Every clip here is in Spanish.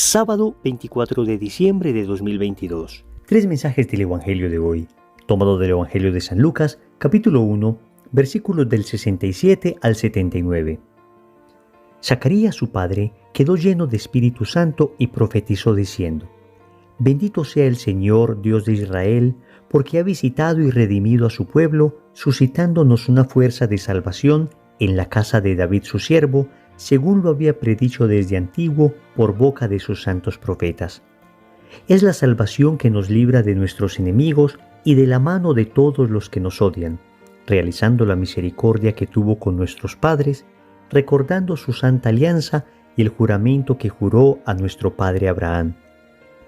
Sábado 24 de diciembre de 2022. Tres mensajes del Evangelio de hoy, tomado del Evangelio de San Lucas, capítulo 1, versículos del 67 al 79. Zacarías, su padre, quedó lleno de Espíritu Santo y profetizó diciendo: Bendito sea el Señor, Dios de Israel, porque ha visitado y redimido a su pueblo, suscitándonos una fuerza de salvación en la casa de David su siervo, según lo había predicho desde antiguo por boca de sus santos profetas. Es la salvación que nos libra de nuestros enemigos y de la mano de todos los que nos odian, realizando la misericordia que tuvo con nuestros padres, recordando su santa alianza y el juramento que juró a nuestro padre Abraham,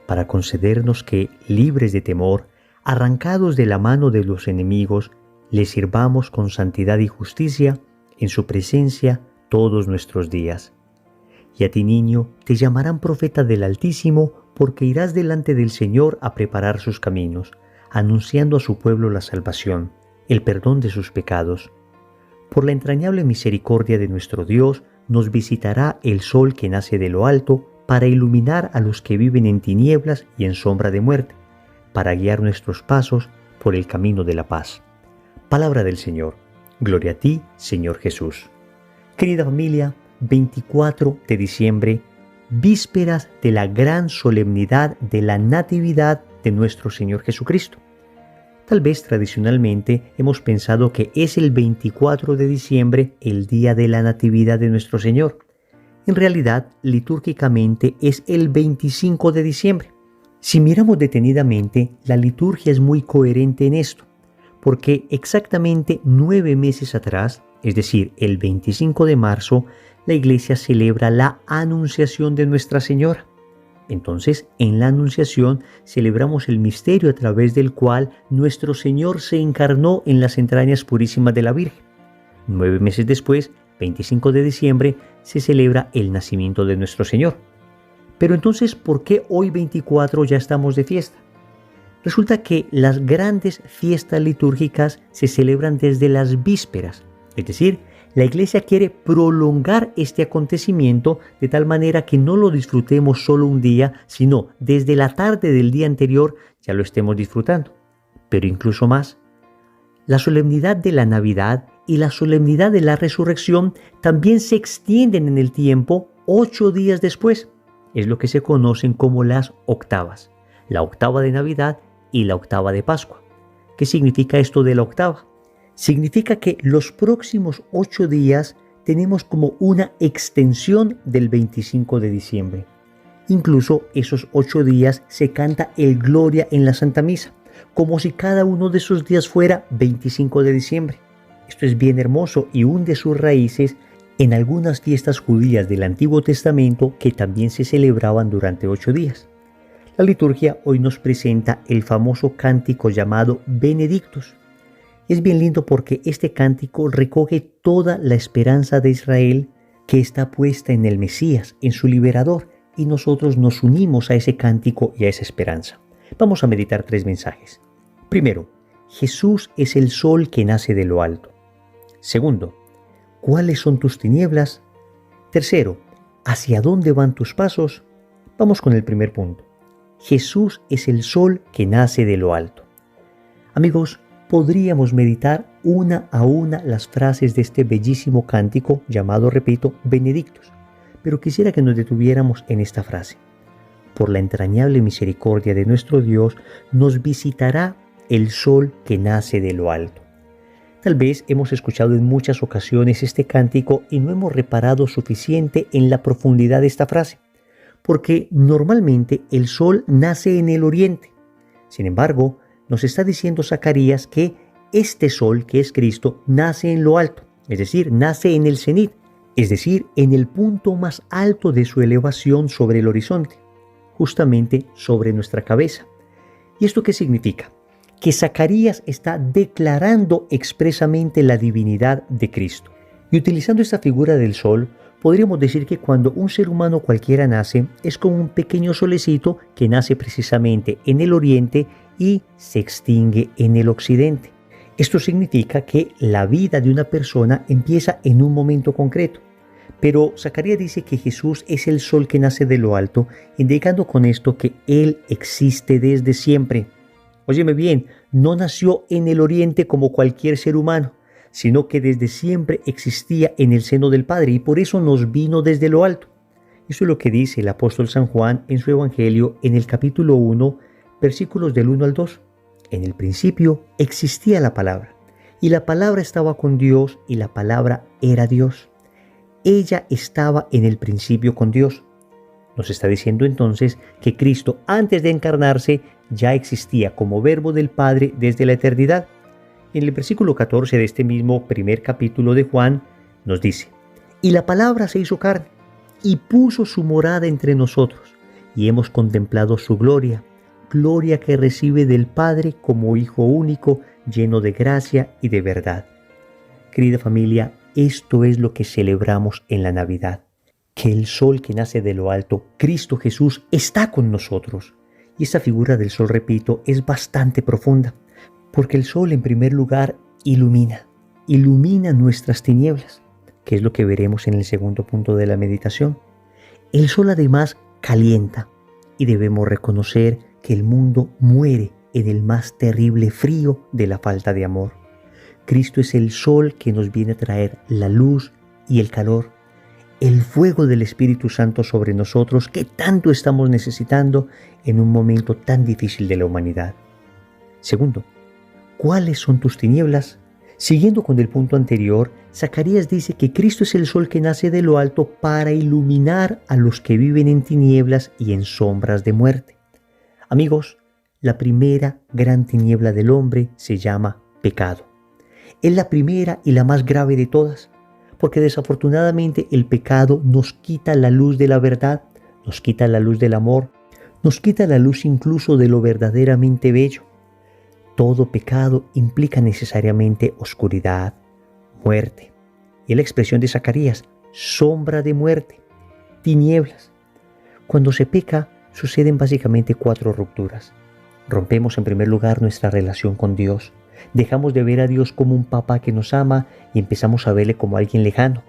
para concedernos que, libres de temor, arrancados de la mano de los enemigos, le sirvamos con santidad y justicia en su presencia todos nuestros días. Y a ti, niño, te llamarán profeta del Altísimo, porque irás delante del Señor a preparar sus caminos, anunciando a su pueblo la salvación, el perdón de sus pecados. Por la entrañable misericordia de nuestro Dios, nos visitará el sol que nace de lo alto, para iluminar a los que viven en tinieblas y en sombra de muerte, para guiar nuestros pasos por el camino de la paz. Palabra del Señor. Gloria a ti, Señor Jesús. Querida familia, 24 de diciembre, vísperas de la gran solemnidad de la Natividad de nuestro Señor Jesucristo. Tal vez tradicionalmente hemos pensado que es el 24 de diciembre el día de la Natividad de nuestro Señor. En realidad, litúrgicamente es el 25 de diciembre. Si miramos detenidamente, la liturgia es muy coherente en esto, porque exactamente 9 meses atrás, es decir, el 25 de marzo, la Iglesia celebra la Anunciación de Nuestra Señora. Entonces, en la Anunciación celebramos el misterio a través del cual nuestro Señor se encarnó en las entrañas purísimas de la Virgen. 9 meses después, 25 de diciembre, se celebra el nacimiento de nuestro Señor. Pero entonces, ¿por qué hoy 24 ya estamos de fiesta? Resulta que las grandes fiestas litúrgicas se celebran desde las vísperas, es decir, la Iglesia quiere prolongar este acontecimiento de tal manera que no lo disfrutemos solo un día, sino desde la tarde del día anterior ya lo estemos disfrutando. Pero incluso más, la solemnidad de la Navidad y la solemnidad de la Resurrección también se extienden en el tiempo 8 días después. Es lo que se conocen como las octavas, la octava de Navidad y la octava de Pascua. ¿Qué significa esto de la octava? Significa que los próximos 8 días tenemos como una extensión del 25 de diciembre. Incluso esos 8 días se canta el Gloria en la Santa Misa, como si cada uno de esos días fuera 25 de diciembre. Esto es bien hermoso y hunde sus raíces en algunas fiestas judías del Antiguo Testamento que también se celebraban durante 8 días. La liturgia hoy nos presenta el famoso cántico llamado Benedictus. Es bien lindo porque este cántico recoge toda la esperanza de Israel que está puesta en el Mesías, en su liberador, y nosotros nos unimos a ese cántico y a esa esperanza. Vamos a meditar 3 mensajes. Primero, Jesús es el sol que nace de lo alto. Segundo, ¿cuáles son tus tinieblas? Tercero, ¿hacia dónde van tus pasos? Vamos con el primer punto. Jesús es el sol que nace de lo alto. Amigos, podríamos meditar una a una las frases de este bellísimo cántico llamado, repito, Benedictus, pero quisiera que nos detuviéramos en esta frase. Por la entrañable misericordia de nuestro Dios, nos visitará el sol que nace de lo alto. Tal vez hemos escuchado en muchas ocasiones este cántico y no hemos reparado suficiente en la profundidad de esta frase, porque normalmente el sol nace en el oriente. Sin embargo, nos está diciendo Zacarías que este sol, que es Cristo, nace en lo alto, es decir, nace en el cenit, es decir, en el punto más alto de su elevación sobre el horizonte, justamente sobre nuestra cabeza. ¿Y esto qué significa? Que Zacarías está declarando expresamente la divinidad de Cristo. Y utilizando esta figura del sol, podríamos decir que cuando un ser humano cualquiera nace, es como un pequeño solecito que nace precisamente en el oriente y se extingue en el occidente. Esto significa que la vida de una persona empieza en un momento concreto, Pero Zacarías dice que Jesús es el sol que nace de lo alto, indicando con esto que Él existe desde siempre. Óyeme bien, no nació en el oriente como cualquier ser humano, sino que desde siempre existía en el seno del Padre y por eso nos vino desde lo alto. Eso es lo que dice el apóstol San Juan en su Evangelio en el capítulo 1, versículos del 1 al 2. En el principio existía la palabra, y la palabra estaba con Dios, y la palabra era Dios. Ella estaba en el principio con Dios. Nos está diciendo entonces que Cristo, antes de encarnarse, ya existía como verbo del Padre desde la eternidad. En el versículo 14 de este mismo primer capítulo de Juan, nos dice: y la palabra se hizo carne, y puso su morada entre nosotros, y hemos contemplado su gloria, gloria que recibe del Padre como Hijo único, lleno de gracia y de verdad. Querida familia, esto es lo que celebramos en la Navidad, que el sol que nace de lo alto, Cristo Jesús, está con nosotros. Y esta figura del sol, repito, es bastante profunda, porque el sol en primer lugar ilumina nuestras tinieblas, que es lo que veremos en el segundo punto de la meditación. El sol además calienta, y debemos reconocer que el mundo muere en el más terrible frío de la falta de amor. Cristo es el sol que nos viene a traer la luz y el calor, el fuego del Espíritu Santo sobre nosotros que tanto estamos necesitando en un momento tan difícil de la humanidad. Segundo, ¿cuáles son tus tinieblas? Siguiendo con el punto anterior, Zacarías dice que Cristo es el sol que nace de lo alto para iluminar a los que viven en tinieblas y en sombras de muerte. Amigos, la primera gran tiniebla del hombre se llama pecado. Es la primera y la más grave de todas, porque desafortunadamente el pecado nos quita la luz de la verdad, nos quita la luz del amor, nos quita la luz incluso de lo verdaderamente bello. Todo pecado implica necesariamente oscuridad, muerte. Y la expresión de Zacarías, sombra de muerte, tinieblas. Cuando se peca, suceden básicamente 4 rupturas. Rompemos en primer lugar nuestra relación con Dios. Dejamos de ver a Dios como un papá que nos ama y empezamos a verle como alguien lejano.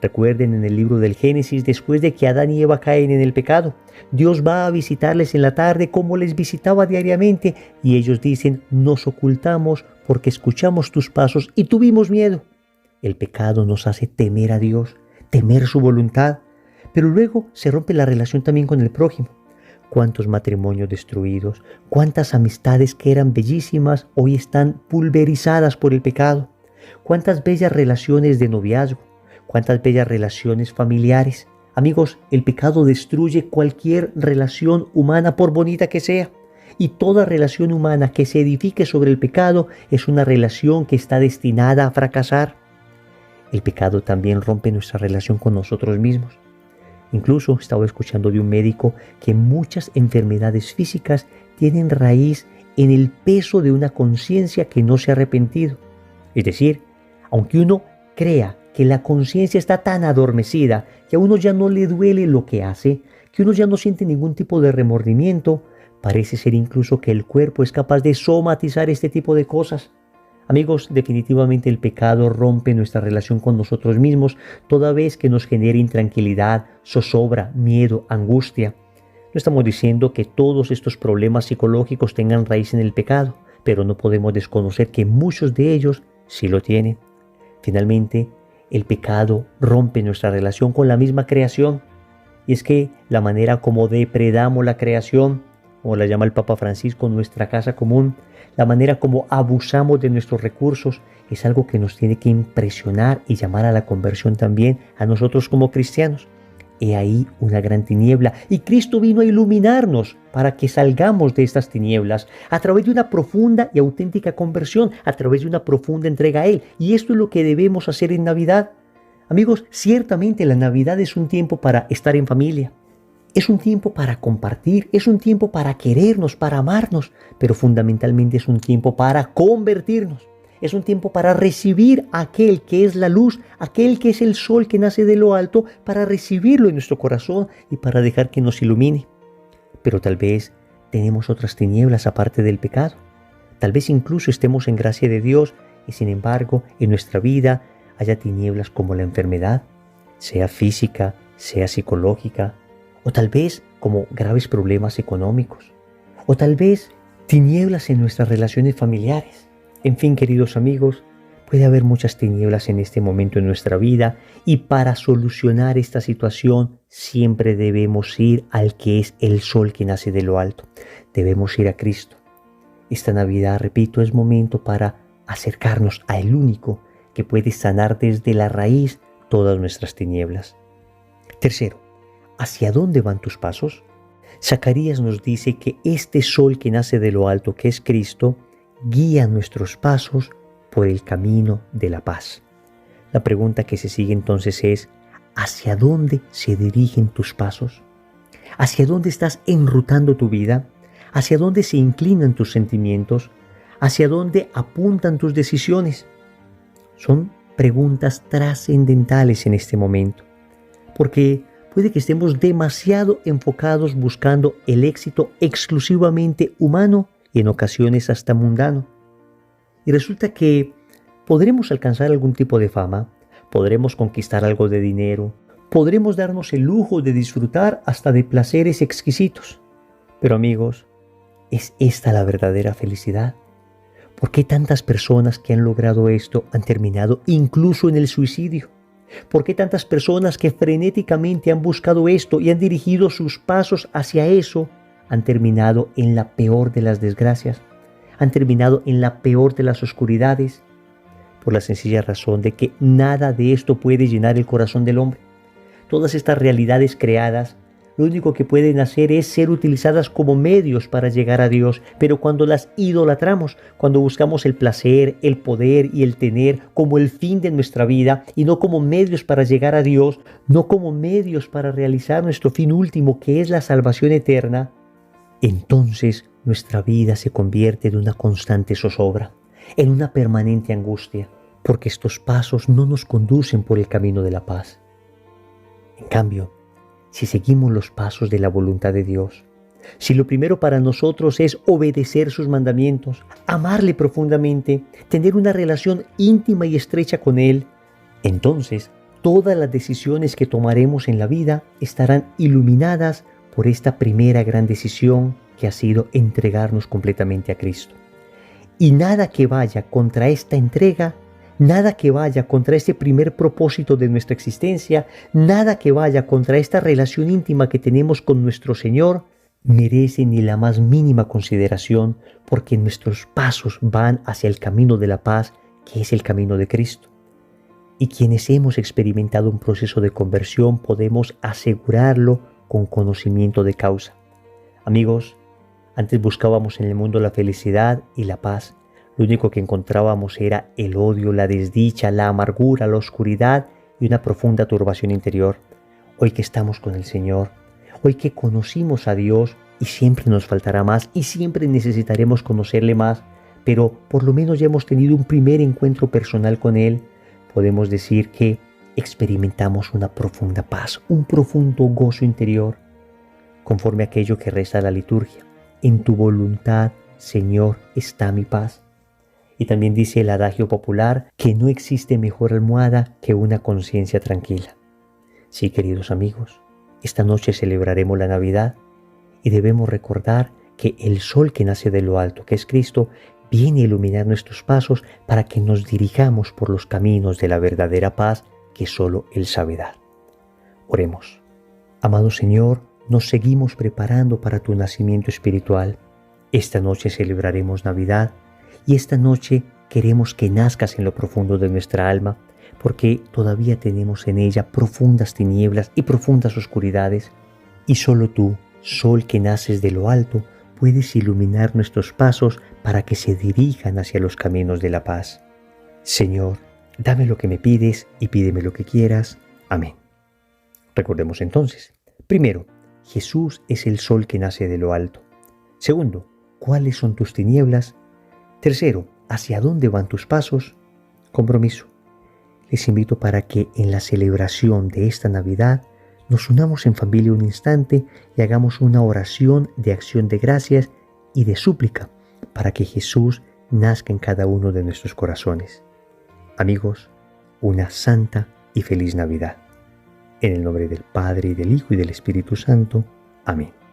Recuerden en el libro del Génesis, después de que Adán y Eva caen en el pecado, Dios va a visitarles en la tarde como les visitaba diariamente y ellos dicen: nos ocultamos porque escuchamos tus pasos y tuvimos miedo. El pecado nos hace temer a Dios, temer su voluntad, pero luego se rompe la relación también con el prójimo. Cuántos matrimonios destruidos, cuántas amistades que eran bellísimas hoy están pulverizadas por el pecado. Cuántas bellas relaciones de noviazgo, cuántas bellas relaciones familiares. Amigos, el pecado destruye cualquier relación humana por bonita que sea. Y toda relación humana que se edifique sobre el pecado es una relación que está destinada a fracasar. El pecado también rompe nuestra relación con nosotros mismos. Incluso estaba escuchando de un médico que muchas enfermedades físicas tienen raíz en el peso de una conciencia que no se ha arrepentido. Es decir, aunque uno crea que la conciencia está tan adormecida que a uno ya no le duele lo que hace, que uno ya no siente ningún tipo de remordimiento, parece ser incluso que el cuerpo es capaz de somatizar este tipo de cosas. Amigos, definitivamente el pecado rompe nuestra relación con nosotros mismos toda vez que nos genera intranquilidad, zozobra, miedo, angustia. No estamos diciendo que todos estos problemas psicológicos tengan raíz en el pecado, pero no podemos desconocer que muchos de ellos sí lo tienen. Finalmente, el pecado rompe nuestra relación con la misma creación. Y es que la manera como depredamos la creación, como la llama el Papa Francisco, nuestra casa común, la manera como abusamos de nuestros recursos, es algo que nos tiene que impresionar y llamar a la conversión también a nosotros como cristianos. He ahí una gran tiniebla y Cristo vino a iluminarnos para que salgamos de estas tinieblas a través de una profunda y auténtica conversión, a través de una profunda entrega a Él. Y esto es lo que debemos hacer en Navidad. Amigos, ciertamente la Navidad es un tiempo para estar en familia. Es un tiempo para compartir, es un tiempo para querernos, para amarnos, pero fundamentalmente es un tiempo para convertirnos. Es un tiempo para recibir a aquel que es la luz, aquel que es el sol que nace de lo alto, para recibirlo en nuestro corazón y para dejar que nos ilumine. Pero tal vez tenemos otras tinieblas aparte del pecado. Tal vez incluso estemos en gracia de Dios y sin embargo en nuestra vida haya tinieblas como la enfermedad, sea física, sea psicológica, o tal vez como graves problemas económicos, o tal vez tinieblas en nuestras relaciones familiares. En fin, queridos amigos, puede haber muchas tinieblas en este momento en nuestra vida y para solucionar esta situación siempre debemos ir al que es el sol que nace de lo alto. Debemos ir a Cristo. Esta Navidad, repito, es momento para acercarnos a el único que puede sanar desde la raíz todas nuestras tinieblas. Tercero, ¿hacia dónde van tus pasos? Zacarías nos dice que este sol que nace de lo alto, que es Cristo, guía nuestros pasos por el camino de la paz. La pregunta que se sigue entonces es, ¿hacia dónde se dirigen tus pasos? ¿Hacia dónde estás enrutando tu vida? ¿Hacia dónde se inclinan tus sentimientos? ¿Hacia dónde apuntan tus decisiones? Son preguntas trascendentales en este momento, porque puede que estemos demasiado enfocados buscando el éxito exclusivamente humano y en ocasiones hasta mundano. Y resulta que podremos alcanzar algún tipo de fama, podremos conquistar algo de dinero, podremos darnos el lujo de disfrutar hasta de placeres exquisitos. Pero amigos, ¿es esta la verdadera felicidad? ¿Por qué tantas personas que han logrado esto han terminado incluso en el suicidio? ¿Por qué tantas personas que frenéticamente han buscado esto y han dirigido sus pasos hacia eso han terminado en la peor de las desgracias? Han terminado en la peor de las oscuridades, por la sencilla razón de que nada de esto puede llenar el corazón del hombre. Todas estas realidades creadas, lo único que pueden hacer es ser utilizadas como medios para llegar a Dios, pero cuando las idolatramos, cuando buscamos el placer, el poder y el tener como el fin de nuestra vida y no como medios para llegar a Dios, no como medios para realizar nuestro fin último, que es la salvación eterna, entonces nuestra vida se convierte en una constante zozobra, en una permanente angustia, porque estos pasos no nos conducen por el camino de la paz. En cambio, si seguimos los pasos de la voluntad de Dios, si lo primero para nosotros es obedecer sus mandamientos, amarle profundamente, tener una relación íntima y estrecha con Él, entonces todas las decisiones que tomaremos en la vida estarán iluminadas por esta primera gran decisión que ha sido entregarnos completamente a Cristo. Y nada que vaya contra esta entrega, nada que vaya contra este primer propósito de nuestra existencia, nada que vaya contra esta relación íntima que tenemos con nuestro Señor, merece ni la más mínima consideración, porque nuestros pasos van hacia el camino de la paz, que es el camino de Cristo. Y quienes hemos experimentado un proceso de conversión podemos asegurarlo con conocimiento de causa. Amigos, antes buscábamos en el mundo la felicidad y la paz. Lo único que encontrábamos era el odio, la desdicha, la amargura, la oscuridad y una profunda turbación interior. Hoy que estamos con el Señor, hoy que conocimos a Dios, y siempre nos faltará más y siempre necesitaremos conocerle más, pero por lo menos ya hemos tenido un primer encuentro personal con Él, podemos decir que experimentamos una profunda paz, un profundo gozo interior, conforme a aquello que reza la liturgia. En tu voluntad, Señor, está mi paz. Y también dice el adagio popular que no existe mejor almohada que una conciencia tranquila. Sí, queridos amigos, esta noche celebraremos la Navidad y debemos recordar que el sol que nace de lo alto, que es Cristo, viene a iluminar nuestros pasos para que nos dirijamos por los caminos de la verdadera paz que solo Él sabe dar. Oremos. Amado Señor, nos seguimos preparando para tu nacimiento espiritual. Esta noche celebraremos Navidad y esta noche queremos que nazcas en lo profundo de nuestra alma, porque todavía tenemos en ella profundas tinieblas y profundas oscuridades, y solo tú, sol que naces de lo alto, puedes iluminar nuestros pasos para que se dirijan hacia los caminos de la paz. Señor, dame lo que me pides y pídeme lo que quieras. Amén. Recordemos entonces, primero, Jesús es el sol que nace de lo alto. Segundo, ¿cuáles son tus tinieblas? Tercero, ¿hacia dónde van tus pasos? Compromiso. Les invito para que en la celebración de esta Navidad nos unamos en familia un instante y hagamos una oración de acción de gracias y de súplica para que Jesús nazca en cada uno de nuestros corazones. Amigos, una santa y feliz Navidad. En el nombre del Padre, y del Hijo, y del Espíritu Santo. Amén.